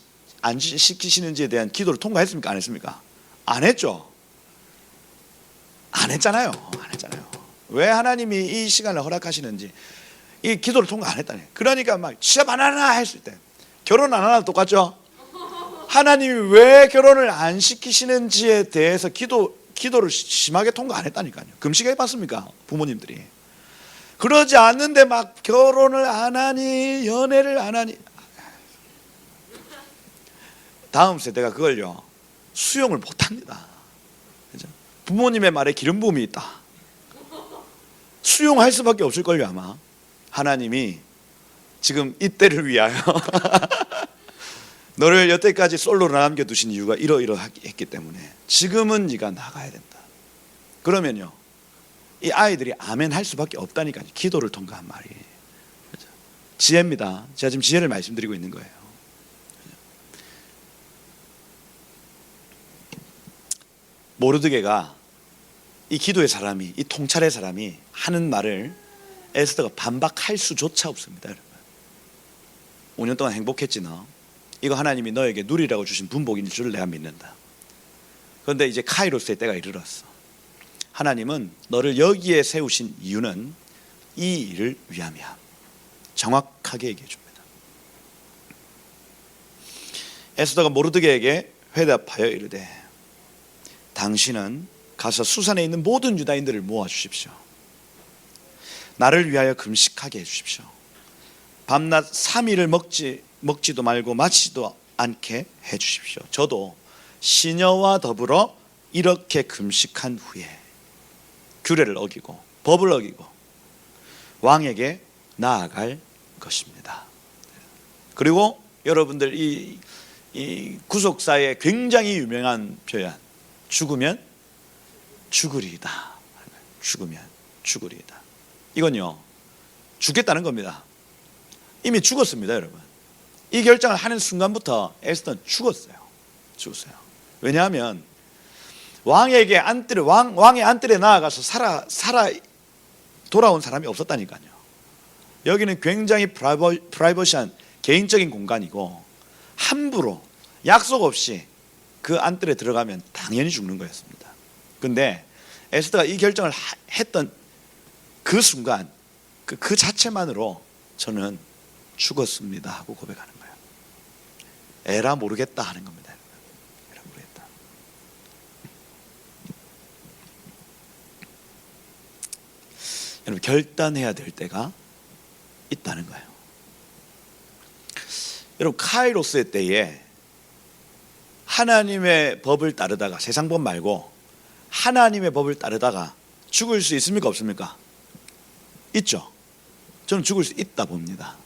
대한 기도를 통과했습니까? 안 했습니까? 안 했죠. 안 했잖아요. 왜 하나님이 이 시간을 허락하시는지 이 기도를 통과 안 했다니. 그러니까 막 취업 안 하나 했을 때, 결혼 안 하나 똑같죠. 하나님이 왜 결혼을 안 시키시는지에 대해서 기도를 심하게 통과 안 했다니까요. 금식해 봤습니까? 부모님들이. 그러지 않는데 막 결혼을 안 하니 연애를 안 하니, 다음 세대가 그걸요 수용을 못 합니다. 그죠? 부모님의 말에 기름 부음이 있다. 수용할 수밖에 없을걸요. 아마 하나님이 지금 이때를 위하여 너를 여태까지 솔로로 남겨두신 이유가 이러이러했기 때문에 지금은 네가 나가야 된다. 그러면요 이 아이들이 아멘 할 수밖에 없다니까요. 기도를 통과한 말이. 그죠? 지혜입니다. 제가 지금 지혜를 말씀드리고 있는 거예요. 모르드게가, 이 기도의 사람이, 이 통찰의 사람이 하는 말을 에스더가 반박할 수조차 없습니다. 여러분, 5년 동안 행복했지 너? 이거 하나님이 너에게 누리라고 주신 분복인 줄 내가 믿는다. 그런데 이제 카이로스의 때가 이르렀어. 하나님은 너를 여기에 세우신 이유는 이 일을 위함이야. 정확하게 얘기해 줍니다. 에스더가 모르드게에게 회답하여 이르되 당신은 가서 수산에 있는 모든 유다인들을 모아 주십시오. 나를 위하여 금식하게 해 주십시오. 밤낮 3일을 먹지도 말고 마시지도 않게 해 주십시오. 저도 시녀와 더불어 이렇게 금식한 후에 규례를 어기고 법을 어기고 왕에게 나아갈 것입니다. 그리고 여러분들 이 구속사의 굉장히 유명한 표현, 죽으면 죽으리이다. 죽으면 죽으리이다. 이건요 죽겠다는 겁니다. 이미 죽었습니다. 여러분, 이 결정을 하는 순간부터 에스더는 죽었어요. 왜냐하면 왕의 안뜰에 나아가서 살아 돌아온 사람이 없었다니까요. 여기는 굉장히 프라이버시한 개인적인 공간이고 함부로 약속 없이 그 안뜰에 들어가면 당연히 죽는 거였습니다. 근데 에스더가 이 결정을 했던 그 순간 그 자체만으로 저는 죽었습니다 하고 고백하는 거예요. 에라 모르겠다 하는 겁니다. 에라 모르겠다. 여러분, 결단해야 될 때가 있다는 거예요. 여러분, 카이로스의 때에 하나님의 법을 따르다가, 세상 법 말고 하나님의 법을 따르다가 죽을 수 있습니까, 없습니까? 있죠. 저는 죽을 수 있다 봅니다.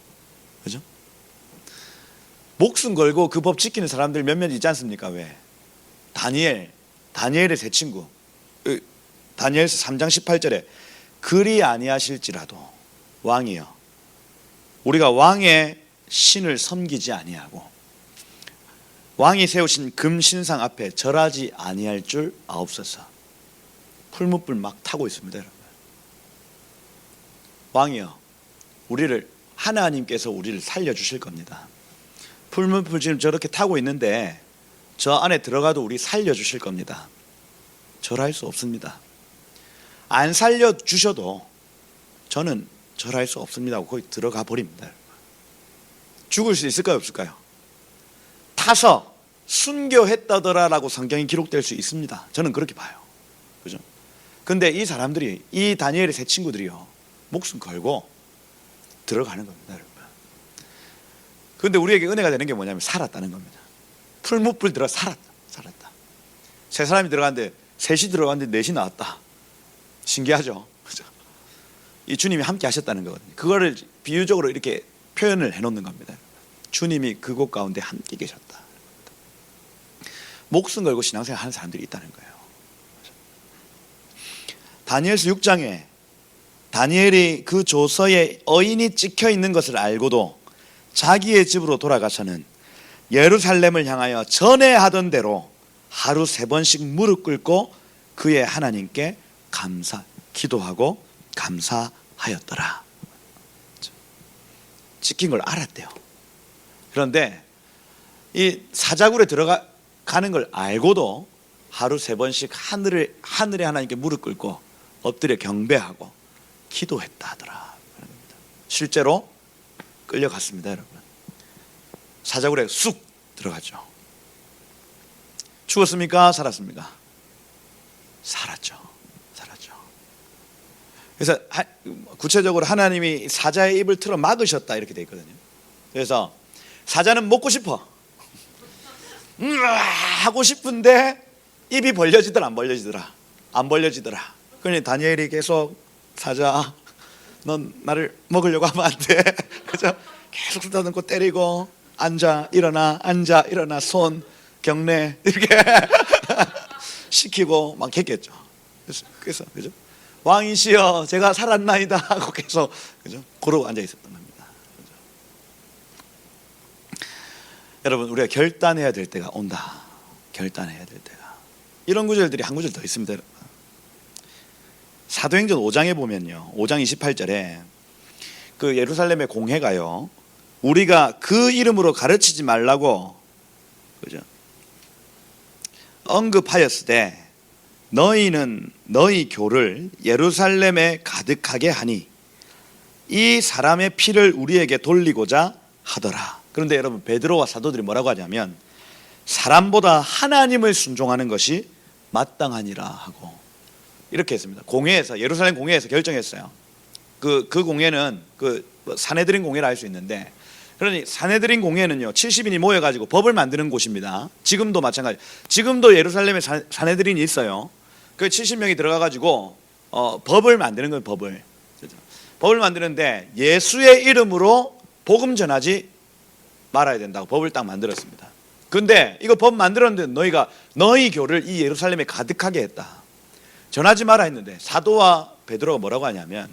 그죠? 목숨 걸고 그 법 지키는 사람들 몇몇 있지 않습니까? 왜? 다니엘의 세 친구, 다니엘서 3장 18절에 그리 아니하실지라도 왕이여, 우리가 왕의 신을 섬기지 아니하고 왕이 세우신 금신상 앞에 절하지 아니할 줄 아옵소서. 풀무불 막 타고 있습니다, 여러분. 왕이여, 하나님께서 우리를 살려주실 겁니다. 풀무불 지금 저렇게 타고 있는데 저 안에 들어가도 우리 살려주실 겁니다. 절할 수 없습니다. 안 살려주셔도 저는 절할 수 없습니다 하고 거기 들어가 버립니다. 죽을 수 있을까요, 없을까요? 타서 순교했다더라라고 성경이 기록될 수 있습니다. 저는 그렇게 봐요. 그죠? 근데 이 사람들이, 이 다니엘의 세 친구들이요, 목숨 걸고 들어가는 겁니다, 여러분. 근데 우리에게 은혜가 되는 게 뭐냐면 살았다는 겁니다. 풀무불 들어 살았다. 세 사람이 들어갔는데 셋이 들어갔는데 넷이 나왔다. 신기하죠? 그죠? 이 주님이 함께 하셨다는 거거든요. 그거를 비유적으로 이렇게 표현을 해놓는 겁니다. 주님이 그곳 가운데 함께 계셨다. 목숨 걸고 신앙생활 하는 사람들이 있다는 거예요. 다니엘서 6장에 다니엘이 그 조서에 어인이 찍혀 있는 것을 알고도 자기의 집으로 돌아가서는 예루살렘을 향하여 전에 하던 대로 하루 3번씩 무릎 꿇고 그의 하나님께 기도하고 감사하였더라. 찍힌 걸 알았대요. 그런데 이 사자굴에 들어가는 걸 알고도 하루 3번씩 하늘에 하나님께 무릎 꿇고 엎드려 경배하고 기도했다 하더라. 실제로 끌려갔습니다, 여러분. 사자굴에 쑥 들어갔죠. 죽었습니까? 살았습니까? 살았죠. 그래서 구체적으로 하나님이 사자의 입을 틀어 막으셨다 이렇게 돼 있거든요. 그래서 사자는 먹고 싶어, 하고 싶은데 입이 벌려지더라, 안 벌려지더라. 그러니 다니엘이 계속, 사자, 넌 나를 먹으려고 하면 안 돼. 그죠? 계속 쓰다듬고 때리고, 앉아 일어나, 앉아 일어나, 손 경례 이렇게 시키고 막 했겠죠. 그래서 그죠? 왕이시여 제가 살았나이다 하고 계속, 그죠? 그러고 앉아 있었던 겁니다. 그죠? 여러분, 우리가 결단해야 될 때가 온다. 결단해야 될 때가. 이런 구절들이 한 구절 더 있습니다, 여러분. 사도행전 5장에 보면요, 5장 28절에 그 예루살렘의 공회가요, 우리가 그 이름으로 가르치지 말라고, 그죠? 언급하였으되 너희는 너희 교를 예루살렘에 가득하게 하니 이 사람의 피를 우리에게 돌리고자 하더라. 그런데 여러분, 베드로와 사도들이 뭐라고 하냐면 사람보다 하나님을 순종하는 것이 마땅하니라 하고 이렇게 했습니다. 공회에서, 예루살렘 공회에서 결정했어요. 그 공회는 그 사내드린 공회라 할 수 있는데, 그러니 사내드린 공회는요 70인이 모여가지고 법을 만드는 곳입니다. 지금도 마찬가지. 지금도 예루살렘에 사내드린이 있어요. 그 70명이 들어가가지고 법을 만드는 거예요. 법을 만드는데 예수의 이름으로 복음 전하지 말아야 된다고 법을 딱 만들었습니다. 근데 이거 법 만들었는데 너희가 너희 교를 이 예루살렘에 가득하게 했다. 전하지 마라 했는데 사도와 베드로가 뭐라고 하냐면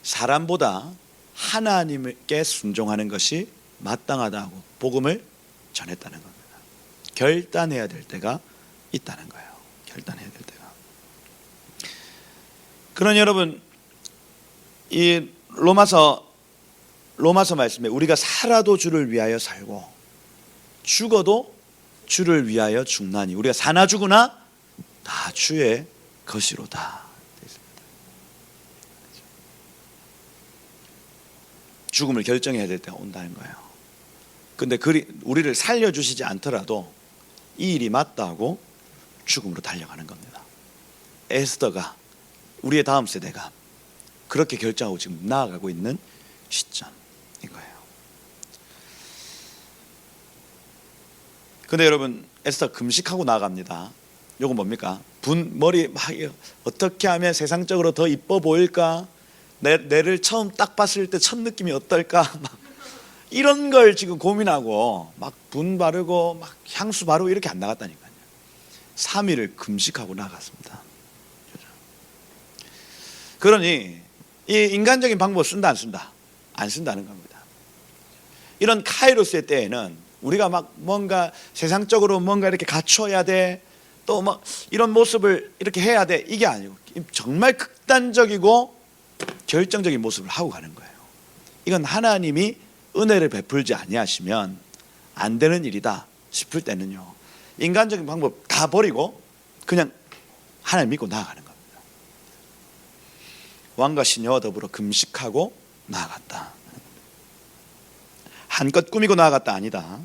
사람보다 하나님께 순종하는 것이 마땅하다고 복음을 전했다는 겁니다. 결단해야 될 때가 있다는 거예요. 결단해야 될 때가. 그러니 여러분, 이 로마서 말씀에 우리가 살아도 주를 위하여 살고 죽어도 주를 위하여 죽나니 우리가 사나 죽으나 다 주의 것이로다. 죽음을 결정해야 될 때가 온다는 거예요. 근데 우리를 살려주시지 않더라도 이 일이 맞다고 죽음으로 달려가는 겁니다. 에스더가, 우리의 다음 세대가 그렇게 결정하고 지금 나아가고 있는 시점인 거예요. 근데 여러분, 에스더 금식하고 나아갑니다. 요거 뭡니까? 머리 막 어떻게 하면 세상적으로 더 이뻐 보일까? 내를 처음 딱 봤을 때 첫 느낌이 어떨까? 막 이런 걸 지금 고민하고 막 분 바르고 막 향수 바르고 이렇게 안 나갔다니까요. 3일을 금식하고 나갔습니다. 그러니 이 인간적인 방법을 쓴다 안 쓴다? 안 쓴다는 겁니다. 이런 카이로스의 때에는 우리가 막 뭔가 세상적으로 뭔가 이렇게 갖춰야 돼, 또 뭐 이런 모습을 이렇게 해야 돼, 이게 아니고 정말 극단적이고 결정적인 모습을 하고 가는 거예요. 이건 하나님이 은혜를 베풀지 아니하시면 안 되는 일이다 싶을 때는요, 인간적인 방법 다 버리고 그냥 하나님 믿고 나아가는 겁니다. 왕과 시녀와 더불어 금식하고 나아갔다. 한껏 꾸미고 나아갔다 아니다.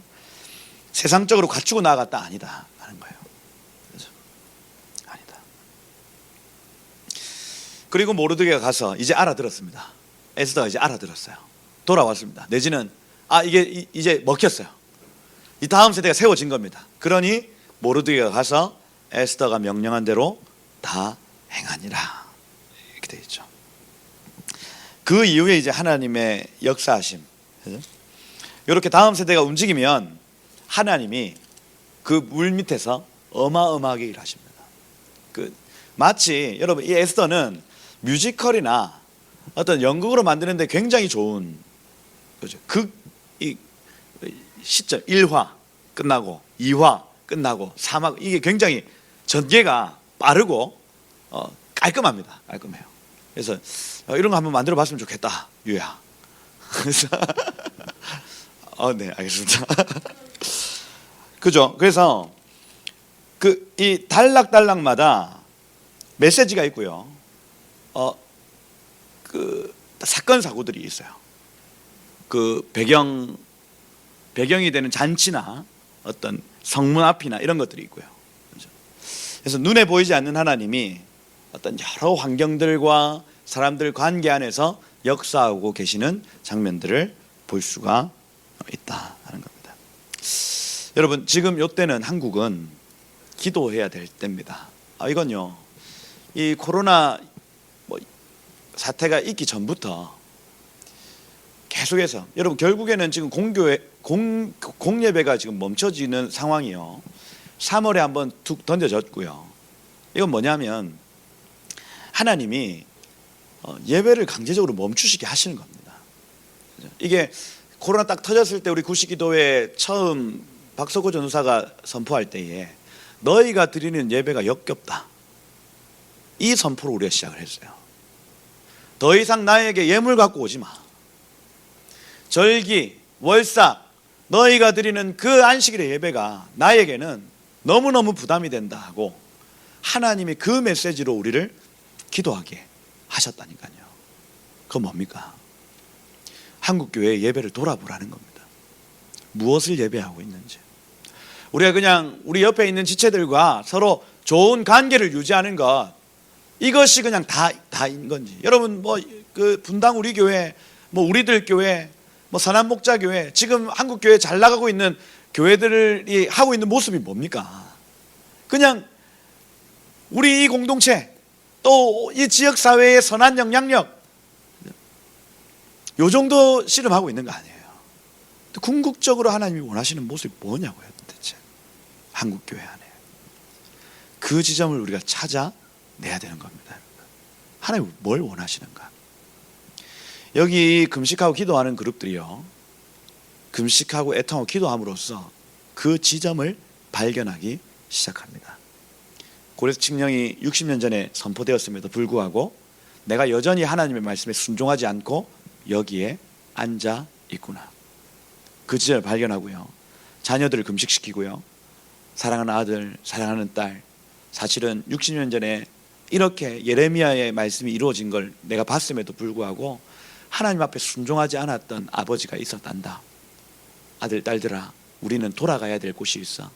세상적으로 갖추고 나아갔다 아니다 하는 거예요. 그렇죠? 아니다. 그리고 모르드게가 가서 이제 알아들었습니다. 에스더가 이제 알아들었어요. 돌아왔습니다. 내지는 이게 이제 먹혔어요. 이 다음 세대가 세워진 겁니다. 그러니 모르드게가 가서 에스더가 명령한 대로 다 행하니라, 이렇게 되어 있죠. 그 이후에 이제 하나님의 역사하심, 이렇게 다음 세대가 움직이면 하나님이 그 물 밑에서 어마어마하게 일하십니다. 마치 여러분, 이 에스더는 뮤지컬이나 어떤 연극으로 만드는데 굉장히 좋은 거죠. 이 시점 1화 끝나고 2화 끝나고 3화, 이게 굉장히 전개가 빠르고 깔끔합니다. 깔끔해요. 그래서 이런 거 한번 만들어 봤으면 좋겠다, 유야. 그래서 네, 알겠습니다. 그죠? 그래서 이 단락단락마다 메시지가 있고요. 사건 사고들이 있어요. 배경이 되는 잔치나 어떤 성문 앞이나 이런 것들이 있고요. 그죠? 그래서 눈에 보이지 않는 하나님이 어떤 여러 환경들과 사람들 관계 안에서 역사하고 계시는 장면들을 볼 수가 있다 하는 겁니다. 여러분, 지금 이때는 한국은 기도해야 될 때입니다. 이건요, 이 코로나 사태가 있기 전부터 계속해서, 여러분, 결국에는 지금 공예배가 지금 멈춰지는 상황이요. 3월에 한번 툭 던져졌고요. 이건 뭐냐면 하나님이 예배를 강제적으로 멈추시게 하시는 겁니다. 이게 코로나 딱 터졌을 때 우리 구시기도회 처음 박석호 전도사가 선포할 때에 너희가 드리는 예배가 역겹다, 이 선포로 우리가 시작을 했어요. 더 이상 나에게 예물 갖고 오지 마. 절기, 월삭, 너희가 드리는 그 안식일의 예배가 나에게는 너무너무 부담이 된다 하고 하나님이 그 메시지로 우리를 기도하게 하셨다니까요. 그건 뭡니까? 한국교회의 예배를 돌아보라는 겁니다. 무엇을 예배하고 있는지. 우리가 그냥 우리 옆에 있는 지체들과 서로 좋은 관계를 유지하는 것, 이것이 그냥 다인 건지. 여러분, 분당 우리 교회, 우리들 교회, 선한목자교회, 지금 한국교회 잘 나가고 있는 교회들이 하고 있는 모습이 뭡니까? 그냥 우리 이 공동체, 또 이 지역사회의 선한 영향력, 요 정도 씨름하고 있는 거 아니에요. 궁극적으로 하나님이 원하시는 모습이 뭐냐고요, 도대체. 한국교회 안에 그 지점을 우리가 찾아내야 되는 겁니다. 하나님이 뭘 원하시는가. 여기 금식하고 기도하는 그룹들이요, 금식하고 애통하고 기도함으로써 그 지점을 발견하기 시작합니다. 고레스 칙령이 60년 전에 선포되었음에도 불구하고 내가 여전히 하나님의 말씀에 순종하지 않고 여기에 앉아 있구나. 그 지점을 발견하고요, 자녀들을 금식시키고요, 사랑하는 아들, 사랑하는 딸, 사실은 60년 전에 이렇게 예레미야의 말씀이 이루어진 걸 내가 봤음에도 불구하고 하나님 앞에 순종하지 않았던 아버지가 있었단다. 아들, 딸들아, 우리는 돌아가야 될 곳이 있어.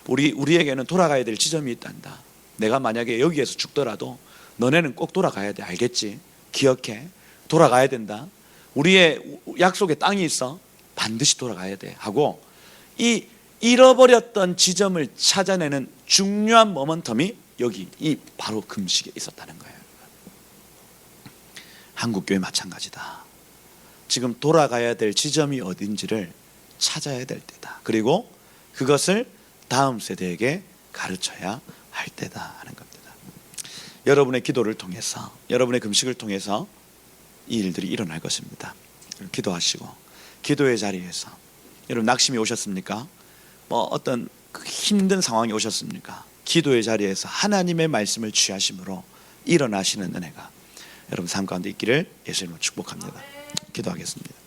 우리에게는 돌아가야 될 지점이 있단다. 내가 만약에 여기에서 죽더라도 너네는 꼭 돌아가야 돼, 알겠지? 기억해. 돌아가야 된다. 우리의 약속의 땅이 있어. 반드시 돌아가야 돼. 하고 이 잃어버렸던 지점을 찾아내는 중요한 모멘텀이 여기 이 바로 금식에 있었다는 거예요. 한국교회 마찬가지다. 지금 돌아가야 될 지점이 어딘지를 찾아야 될 때다. 그리고 그것을 다음 세대에게 가르쳐야 할 때다 하는 겁니다. 여러분의 기도를 통해서, 여러분의 금식을 통해서 이 일들이 일어날 것입니다. 기도하시고, 기도의 자리에서 여러분 낙심이 오셨습니까? 뭐 어떤 힘든 상황이 오셨습니까? 기도의 자리에서 하나님의 말씀을 취하심으로 일어나시는 은혜가 여러분 삶 가운데 있기를 예수님으로 축복합니다. 기도하겠습니다.